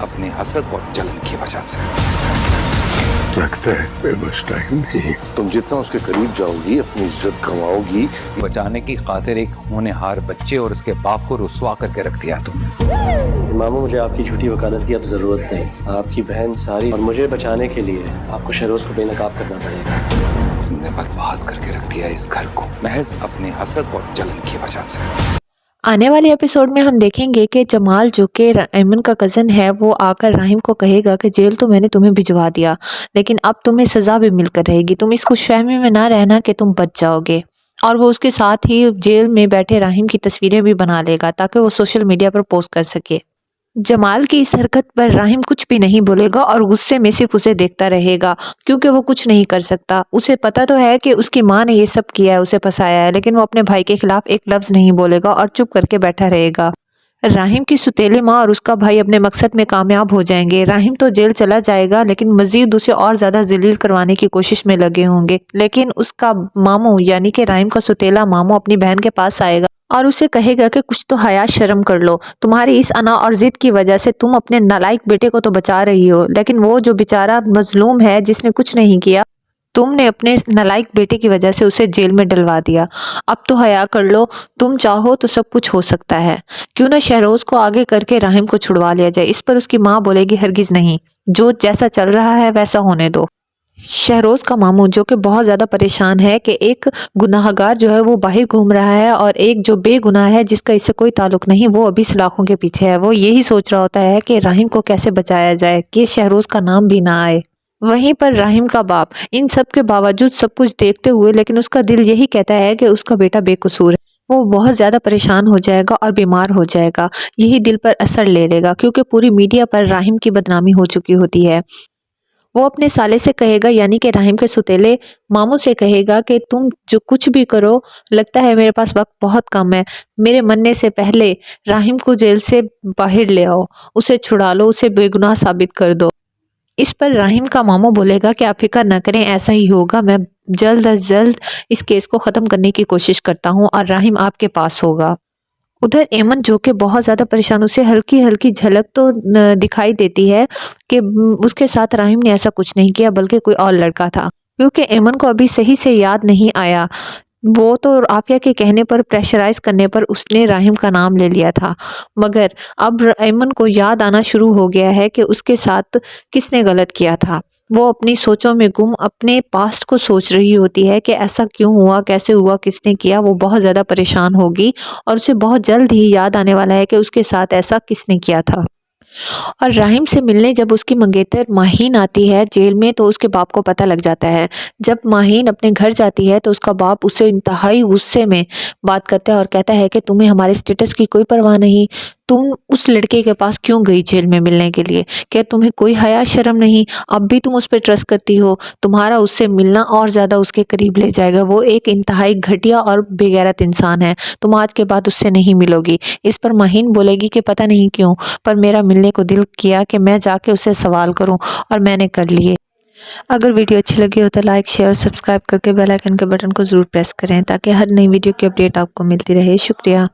अपने हसद और जलन की वजह से। लगता है मेरे पास टाइम नहीं। तुम जितना उसके करीब जाओगी अपनी इज्जत कमाओगी। बचाने की खातिर एक होनहार बच्चे और उसके बाप को रुसवा करके रख दिया तुमने। मामू, मुझे आपकी झूठी वकालत की अब जरूरत नहीं। आपकी बहन सारी और मुझे बचाने के लिए आपको शहरोज को बेनकाब करना पड़ेगा। तुमने बर्बाद करके रख दिया इस घर को महज अपने हसद और जलन की वजह से। आने वाले एपिसोड में हम देखेंगे कि जमाल जो कि ऐमन का कज़न है वो आकर राहिम को कहेगा कि जेल तो मैंने तुम्हें भिजवा दिया, लेकिन अब तुम्हें सज़ा भी मिलकर रहेगी। तुम इस खुशफहमी में ना रहना कि तुम बच जाओगे। और वो उसके साथ ही जेल में बैठे राहिम की तस्वीरें भी बना लेगा ताकि वो सोशल मीडिया पर पोस्ट कर सके। जमाल की इस हरकत पर राहिम कुछ भी नहीं बोलेगा और गुस्से में सिर्फ उसे देखता रहेगा, क्योंकि वो कुछ नहीं कर सकता। उसे पता तो है कि उसकी माँ ने ये सब किया है, उसे फंसाया है, लेकिन वो अपने भाई के खिलाफ एक लफ्ज़ नहीं बोलेगा और चुप करके बैठा रहेगा। राहिम की सुतेली माँ और उसका भाई अपने मकसद में कामयाब हो जाएंगे। राहिम तो जेल चला जाएगा, लेकिन मजीद उसे और ज़्यादा जलील करवाने की कोशिश में लगे होंगे। लेकिन उसका मामू यानी कि राहिम का सुतेला मामू अपनी बहन के पास आएगा और उसे कहेगा कि कुछ तो हया शर्म कर लो। तुम्हारी इस अना और जिद की वजह से तुम अपने नालायक बेटे को तो बचा रही हो, लेकिन वो जो बेचारा मजलूम है जिसने कुछ नहीं किया, तुमने अपने नालायक बेटे की वजह से उसे जेल में डलवा दिया। अब तो हया कर लो, तुम चाहो तो सब कुछ हो सकता है। क्यों ना शहरोज को आगे करके राहिम को छुड़वा लिया जाए। इस पर उसकी माँ बोलेगी हरगिज नहीं, जो जैसा चल रहा है वैसा होने दो। शहरोज का मामू जो कि बहुत ज़्यादा परेशान है कि एक गुनाहगार जो है वो बाहर घूम रहा है और एक जो बेगुनाह है जिसका इससे कोई ताल्लुक नहीं वो अभी सलाखों के पीछे है। वो यही सोच रहा होता है कि राहिम को कैसे बचाया जाए कि शहरोज का नाम भी ना आए। वहीं पर राहिम का बाप इन सब के बावजूद सब कुछ देखते हुए, लेकिन उसका दिल यही कहता है कि उसका बेटा बेकसूर है। वो बहुत ज़्यादा परेशान हो जाएगा और बीमार हो जाएगा। यही दिल पर असर ले लेगा, क्योंकि पूरी मीडिया पर राहिम की बदनामी हो चुकी होती है। वो अपने साले से कहेगा यानी कि राहिम के सुतेले मामू से कहेगा कि तुम जो कुछ भी करो, लगता है मेरे पास वक्त बहुत कम है। मेरे मरने से पहले राहिम को जेल से बाहर ले आओ, उसे छुड़ा लो, उसे बेगुनाह साबित कर दो। इस पर राहिम का मामू बोलेगा कि आप फिक्र न करें, ऐसा ही होगा। मैं जल्द अज जल्द इस केस को ख़त्म करने की कोशिश करता हूँ और राहिम आपके पास होगा। उधर ऐमन जो कि बहुत ज़्यादा परेशान, उसे हल्की हल्की झलक तो दिखाई देती है कि उसके साथ राहिम ने ऐसा कुछ नहीं किया बल्कि कोई और लड़का था, क्योंकि ऐमन को अभी सही से याद नहीं आया। वो तो आफिया के कहने पर, प्रेशराइज करने पर उसने राहिम का नाम ले लिया था, मगर अब ऐमन को याद आना शुरू हो गया है कि उसके साथ किसने गलत किया था। वो अपनी सोचों में गुम अपने पास्ट को सोच रही होती है कि ऐसा क्यों हुआ, कैसे हुआ, किसने किया। वो बहुत ज़्यादा परेशान होगी और उसे बहुत जल्द ही याद आने वाला है कि उसके साथ ऐसा किसने किया था। और राहिम से मिलने जब उसकी मंगेतर माहीन आती है जेल में, तो उसके बाप को पता लग जाता है। जब माहीन अपने घर जाती है तो उसका बाप उससे इंतहाई गुस्से में बात करता है और कहता है कि तुम्हें हमारे स्टेटस की कोई परवाह नहीं, तुम उस लड़के के पास क्यों गई जेल में मिलने के लिए? क्या तुम्हें कोई हया शर्म नहीं? अब भी तुम उस पर ट्रस्ट करती हो? तुम्हारा उससे मिलना और ज़्यादा उसके करीब ले जाएगा। वो एक इंतहाई घटिया और बेगैरत इंसान है, तुम आज के बाद उससे नहीं मिलोगी। इस पर माहीन बोलेगी कि पता नहीं क्यों, पर मेरा मिलने को दिल किया कि मैं जाके उससे सवाल करूं, और मैंने कर लिए। अगर वीडियो अच्छी लगी हो तो लाइक, शेयर, सब्सक्राइब करके बेल आइकन के बटन को ज़रूर प्रेस करें ताकि हर नई वीडियो की अपडेट आपको मिलती रहे। शुक्रिया।